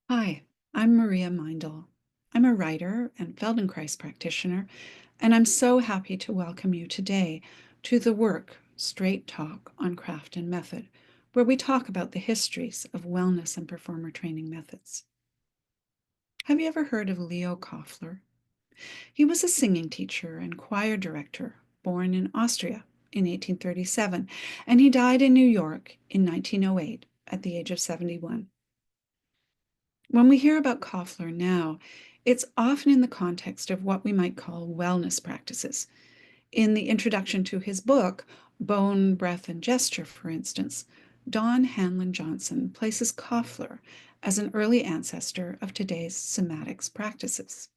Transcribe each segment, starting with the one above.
Hi, I'm Maria Meindl. I'm a writer and Feldenkrais practitioner, and I'm so happy to welcome you today to the work Straight Talk on Craft and Method, where we talk about the histories of wellness and performer training methods. Have you ever heard of Leo Kofler? He was a singing teacher and choir director, born in Austria in 1837, and he died in New York in 1908 at the age of 71. When we hear about Kofler now, it's often in the context of what we might call wellness practices. In the introduction to his book, Bone, Breath, and Gesture, for instance, Don Hanlon Johnson places Kofler as an early ancestor of today's somatics practices.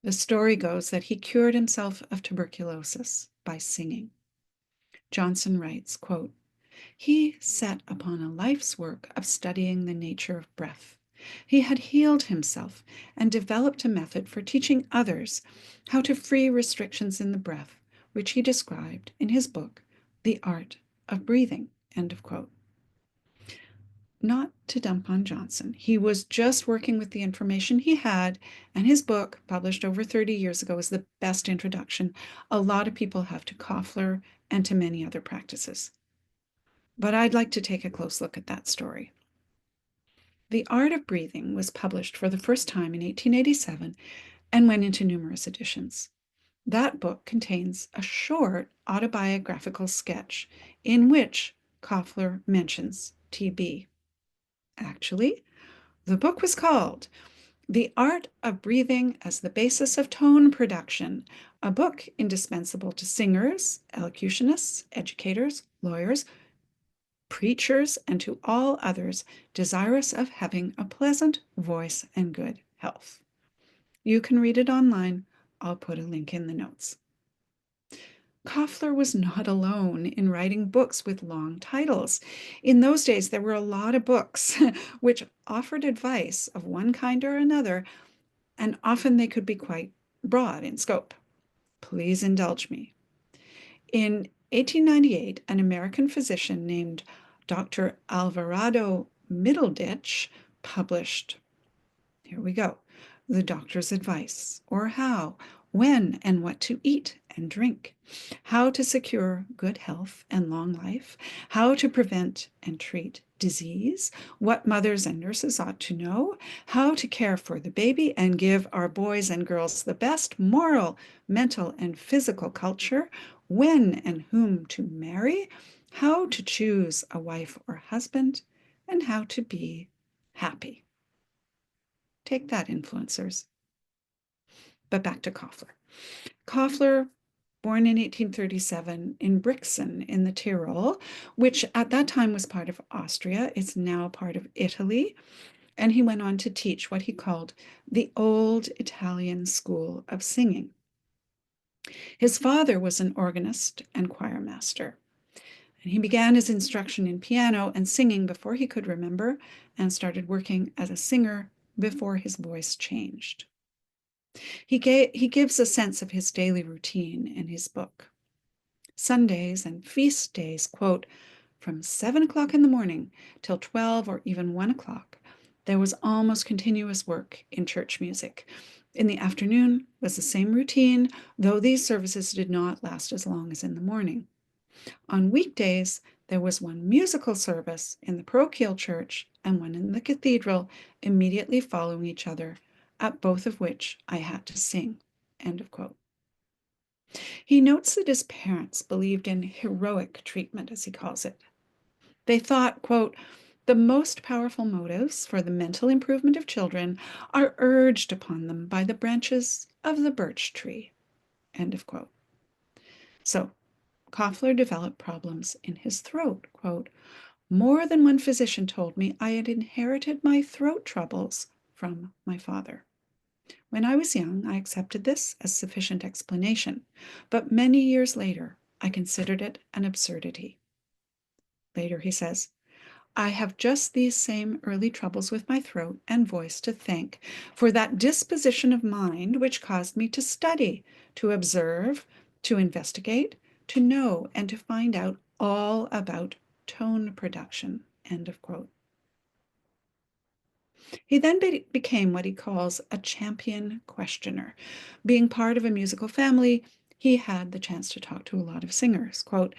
The story goes that he cured himself of tuberculosis by singing. Johnson writes, quote, "He set upon a life's work of studying the nature of breath. He had healed himself and developed a method for teaching others how to free restrictions in the breath, which he described in his book, The Art of Breathing." End of quote. Not to dump on Johnson. He was just working with the information he had, and his book, published over 30 years ago, is the best introduction a lot of people have to Kofler and to many other practices. But I'd like to take a close look at that story. The Art of Breathing was published for the first time in 1887 and went into numerous editions. That book contains a short autobiographical sketch in which Kofler mentions TB. Actually, the book was called The Art of Breathing as the Basis of Tone Production, a book indispensable to singers, elocutionists, educators, lawyers, preachers, and to all others desirous of having a pleasant voice and good health. You can read it online. I'll put a link in the notes. Kofler was not alone in writing books with long titles. In those days, there were a lot of books which offered advice of one kind or another, and often they could be quite broad in scope. Please indulge me. In 1898, an American physician named Dr. Alvarado Middleditch published, here we go, The Doctor's Advice, or How, When, and What to Eat and Drink, How to Secure Good Health and Long Life, How to Prevent and Treat Disease, What Mothers and Nurses Ought to Know, How to Care for the Baby and Give Our Boys and Girls the Best Moral, Mental, and Physical Culture, When and Whom to Marry, How to Choose a Wife or Husband, and How to Be Happy. Take that, influencers. But back to Kofler. Kofler, born in 1837 in Brixen in the Tyrol, which at that time was part of Austria. It's now part of Italy. And he went on to teach what he called the Old Italian School of Singing. His father was an organist and choir master. And he began his instruction in piano and singing before he could remember, and started working as a singer before his voice changed. He gives a sense of his daily routine in his book. Sundays and feast days, quote, "From 7 o'clock in the morning till 12 or even 1 o'clock, there was almost continuous work in church music. In the afternoon was the same routine, though these services did not last as long as in the morning. On weekdays, there was one musical service in the parochial church and one in the cathedral immediately following each other, at both of which I had to sing." End of quote. He notes that his parents believed in heroic treatment, as he calls it. They thought, quote, "The most powerful motives for the mental improvement of children are urged upon them by the branches of the birch tree." End of quote. So Kofler developed problems in his throat. Quote, "More than one physician told me I had inherited my throat troubles from my father. When I was young, I accepted this as sufficient explanation, but many years later, I considered it an absurdity." Later, he says, "I have just these same early troubles with my throat and voice to thank for that disposition of mind which caused me to study, to observe, to investigate, to know, and to find out all about tone production." End of quote. He then became what he calls a champion questioner. Being part of a musical family, he had the chance to talk to a lot of singers. Quote,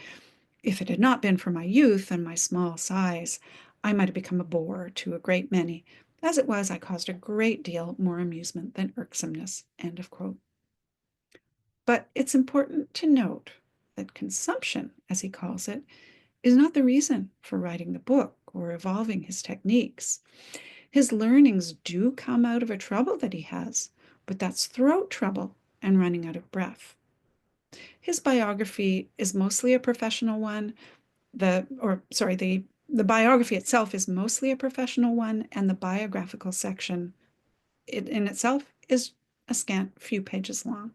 "If it had not been for my youth and my small size, I might have become a bore to a great many. As it was, I caused a great deal more amusement than irksomeness." End of quote. But it's important to note that consumption, as he calls it, is not the reason for writing the book or evolving his techniques. His learnings do come out of a trouble that he has, but that's throat trouble and running out of breath. His biography is mostly a professional one. The biography itself is mostly a professional one, and the biographical section in itself is a scant few pages long.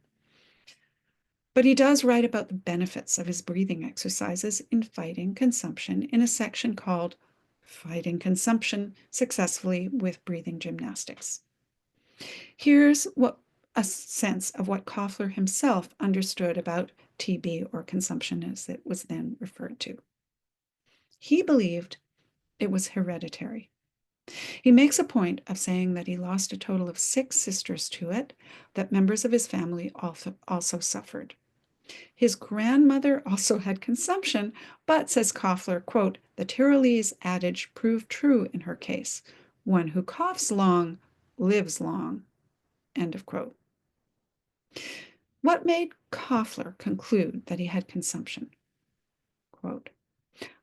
But he does write about the benefits of his breathing exercises in fighting consumption in a section called Fighting Consumption Successfully with Breathing Gymnastics. Here's a sense of what Kofler himself understood about TB, or consumption as it was then referred to. He believed it was hereditary. He makes a point of saying that he lost a total of 6 sisters to it, that members of his family also suffered. His grandmother also had consumption, but, says Kofler, quote, "The Tyrolese adage proved true in her case. One who coughs long lives long." End of quote. What made Kofler conclude that he had consumption? Quote,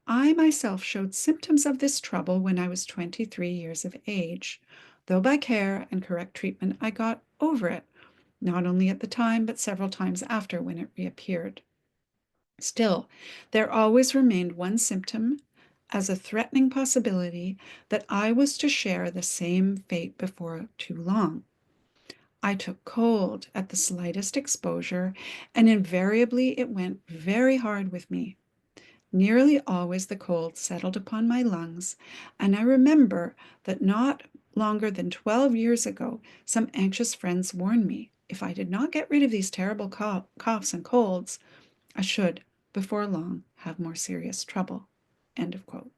"I myself showed symptoms of this trouble when I was 23 years of age, though by care and correct treatment I got over it, not only at the time, but several times after when it reappeared. Still, there always remained one symptom as a threatening possibility that I was to share the same fate before too long. I took cold at the slightest exposure, and invariably it went very hard with me. Nearly always the cold settled upon my lungs, and I remember that not longer than 12 years ago, some anxious friends warned me if I did not get rid of these terrible coughs and colds, I should, before long, have more serious trouble." End of quote.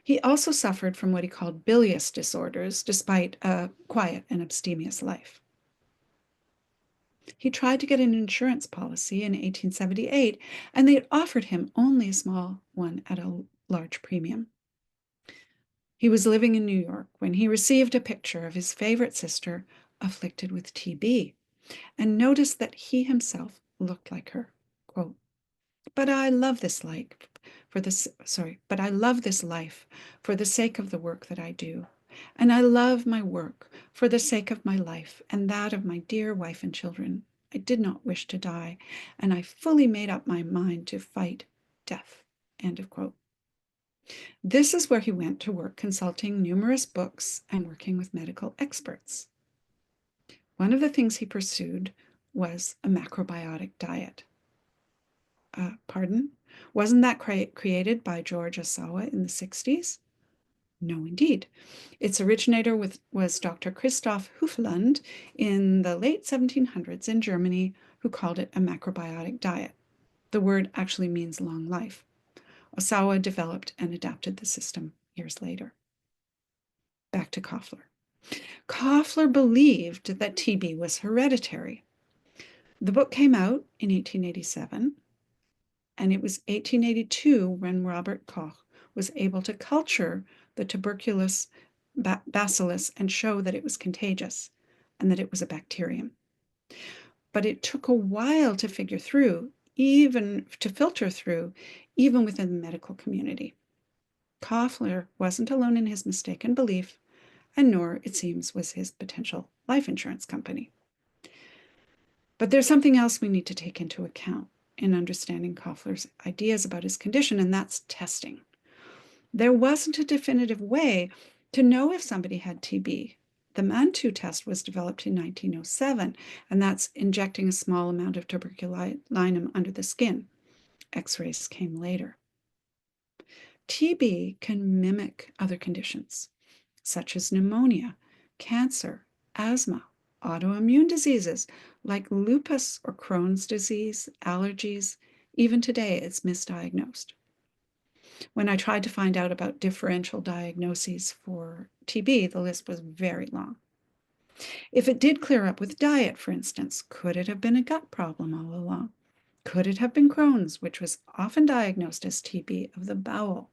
He also suffered from what he called bilious disorders, despite a quiet and abstemious life. He tried to get an insurance policy in 1878, and they offered him only a small one at a large premium. He was living in New York when he received a picture of his favorite sister afflicted with TB, and noticed that he himself looked like her. Quote, but I love this life for the sake of the work that I do. And I love my work for the sake of my life and that of my dear wife and children. I did not wish to die, and I fully made up my mind to fight death." End of quote. This is where he went to work consulting numerous books and working with medical experts. One of the things he pursued was a macrobiotic diet. Pardon? Wasn't that created by George Osawa in the 60s? No, indeed. Its originator was Dr. Christoph Hufeland in the late 1700s in Germany, who called it a macrobiotic diet. The word actually means long life. Osawa developed and adapted the system years later. Back to Kofler. Kofler believed that TB was hereditary. The book came out in 1887. And it was 1882 when Robert Koch was able to culture the tuberculosis bacillus and show that it was contagious and that it was a bacterium. But it took a while to filter through, even within the medical community. Kofler wasn't alone in his mistaken belief, and nor, it seems, was his potential life insurance company. But there's something else we need to take into account in understanding Kofler's ideas about his condition, and that's testing. There wasn't a definitive way to know if somebody had TB. The Mantoux test was developed in 1907, and that's injecting a small amount of tuberculinum under the skin. X-rays came later. TB can mimic other conditions, such as pneumonia, cancer, asthma, autoimmune diseases like lupus or Crohn's disease, allergies. Even today, it's misdiagnosed. When I tried to find out about differential diagnoses for TB, the list was very long. If it did clear up with diet, for instance, could it have been a gut problem all along? Could it have been Crohn's, which was often diagnosed as TB of the bowel?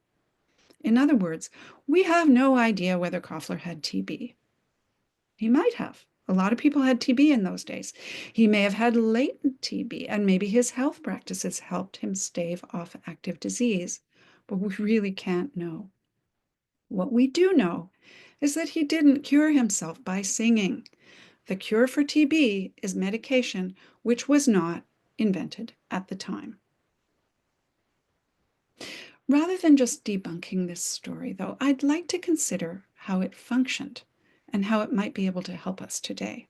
In other words, we have no idea whether Kofler had TB. He might have. A lot of people had TB in those days. He may have had latent TB, and maybe his health practices helped him stave off active disease, but we really can't know. What we do know is that he didn't cure himself by singing. The cure for TB is medication, which was not invented at the time. Rather than just debunking this story, though, I'd like to consider how it functioned and how it might be able to help us today.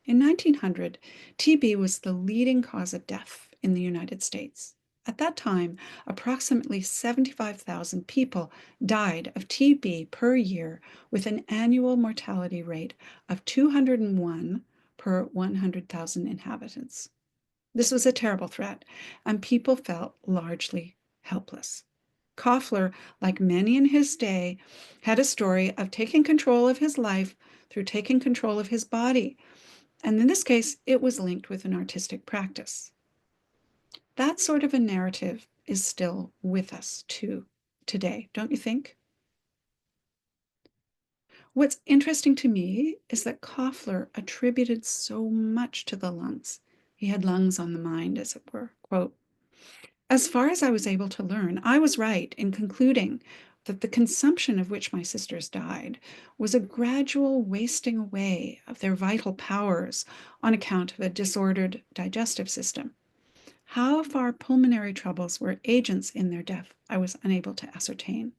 In 1900, TB was the leading cause of death in the United States. At that time, approximately 75,000 people died of TB per year, with an annual mortality rate of 201 per 100,000 inhabitants. This was a terrible threat, and people felt largely helpless. Kofler, like many in his day, had a story of taking control of his life through taking control of his body. And in this case, it was linked with an artistic practice. That sort of a narrative is still with us too today, don't you think? What's interesting to me is that Kofler attributed so much to the lungs. He had lungs on the mind, as it were. Quote, as far as I was able to learn, I was right in concluding that the consumption of which my sisters died was a gradual wasting away of their vital powers on account of a disordered digestive system. How far pulmonary troubles were agents in their death, I was unable to ascertain.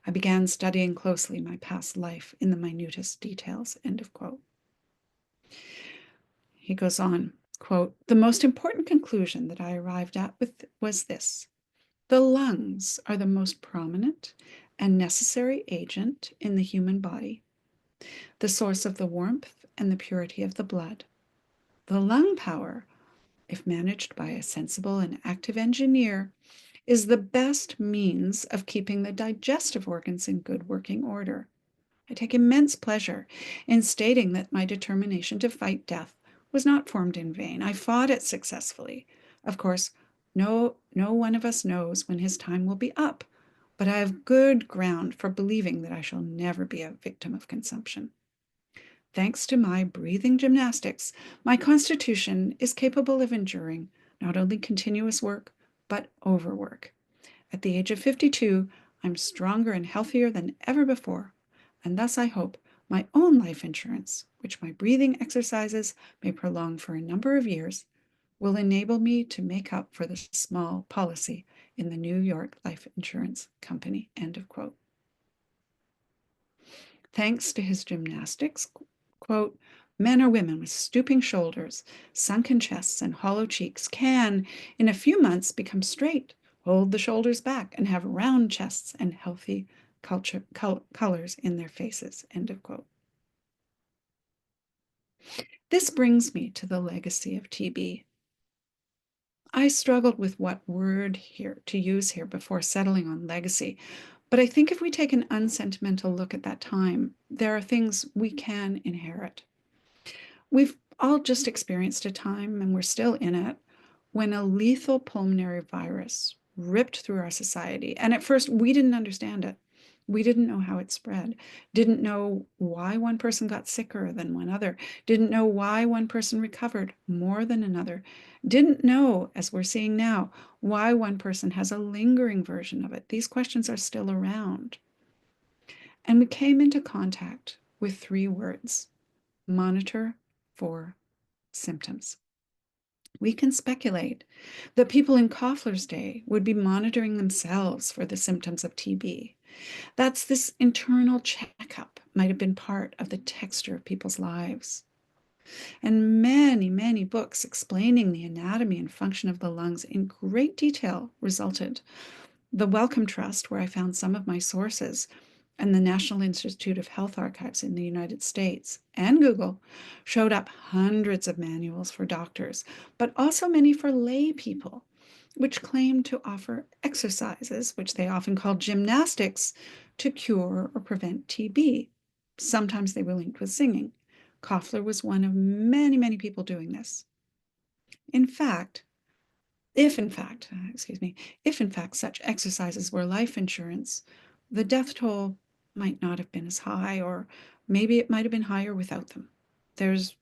I began studying closely my past life in the minutest details. End of quote. He goes on, quote, the most important conclusion that I arrived at was this. The lungs are the most prominent and necessary agent in the human body, the source of the warmth and the purity of the blood. The lung power, if managed by a sensible and active engineer, is the best means of keeping the digestive organs in good working order. I take immense pleasure in stating that my determination to fight death was not formed in vain. I fought it successfully. Of course, no one of us knows when his time will be up, but I have good ground for believing that I shall never be a victim of consumption. Thanks to my breathing gymnastics, my constitution is capable of enduring not only continuous work, but overwork. At the age of 52, I'm stronger and healthier than ever before, and thus I hope my own life insurance, which my breathing exercises may prolong for a number of years, will enable me to make up for the small policy in the New York Life Insurance Company. End of quote. Thanks to his gymnastics, quote, men or women with stooping shoulders, sunken chests, and hollow cheeks can, in a few months, become straight, hold the shoulders back, and have round chests and healthy colors in their faces, end of quote. This brings me to the legacy of TB. I struggled with what word here to use here before settling on legacy, but I think if we take an unsentimental look at that time, there are things we can inherit. We've all just experienced a time, and we're still in it, when a lethal pulmonary virus ripped through our society. And at first, we didn't understand it. We didn't know how it spread, didn't know why one person got sicker than one other, didn't know why one person recovered more than another, didn't know, as we're seeing now, why one person has a lingering version of it. These questions are still around. And we came into contact with three words: monitor for symptoms. We can speculate that people in Kofler's day would be monitoring themselves for the symptoms of TB. That's this internal checkup might have been part of the texture of people's lives. And many, many books explaining the anatomy and function of the lungs in great detail resulted. The Wellcome Trust, where I found some of my sources, and the National Institute of Health Archives in the United States, and Google, showed up hundreds of manuals for doctors, but also many for lay people. which claimed to offer exercises, which they often called gymnastics, to cure or prevent TB. Sometimes they were linked with singing. Kofler was one of many, many people doing this. In fact, if in fact, such exercises were life insurance, the death toll might not have been as high, or maybe it might have been higher without them. There's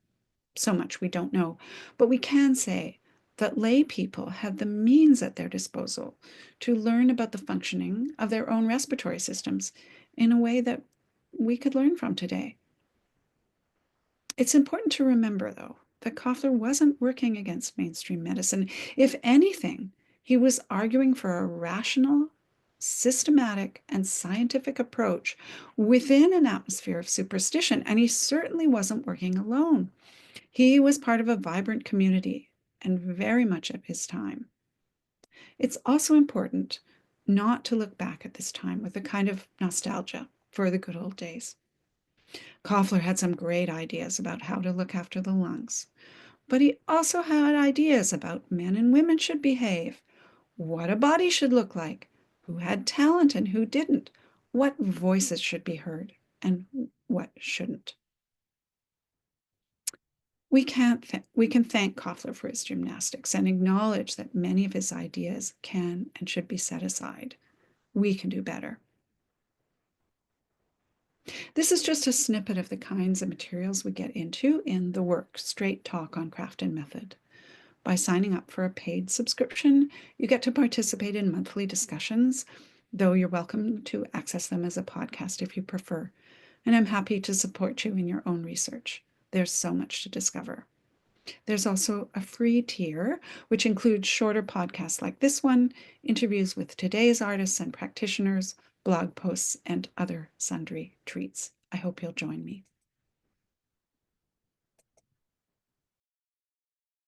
so much we don't know, but we can say that lay people had the means at their disposal to learn about the functioning of their own respiratory systems in a way that we could learn from today. It's important to remember, though, that Kofler wasn't working against mainstream medicine. If anything, he was arguing for a rational, systematic, and scientific approach within an atmosphere of superstition, and he certainly wasn't working alone. He was part of a vibrant community and very much of his time. It's also important not to look back at this time with a kind of nostalgia for the good old days. Kofler had some great ideas about how to look after the lungs, but he also had ideas about men and women should behave, what a body should look like, who had talent and who didn't, what voices should be heard and what shouldn't. We can thank Kofler for his gymnastics and acknowledge that many of his ideas can and should be set aside. We can do better. This is just a snippet of the kinds of materials we get into in the work, Straight Talk on Craft and Method. By signing up for a paid subscription, you get to participate in monthly discussions, though you're welcome to access them as a podcast if you prefer. And I'm happy to support you in your own research. There's so much to discover. There's also a free tier, which includes shorter podcasts like this one, interviews with today's artists and practitioners, blog posts, and other sundry treats. I hope you'll join me.